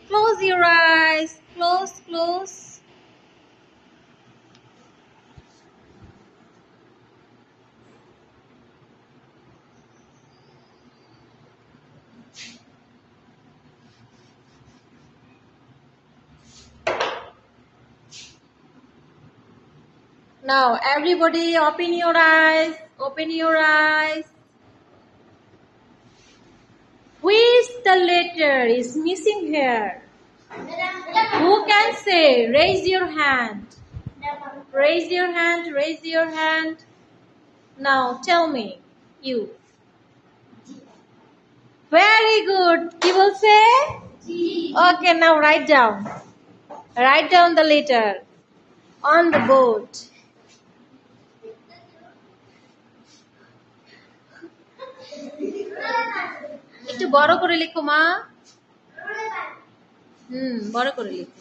Close your eyes. Close. Now, everybody, open your eyes. Open your eyes. Which the letter is missing here? Who can say? Raise your hand. Raise your hand. Raise your hand. Now, tell me. You. Very good. You will say? G. Okay, now write down. Write down the letter on the board. একটু বড় করে লিখো মা। বড় করে লিখো।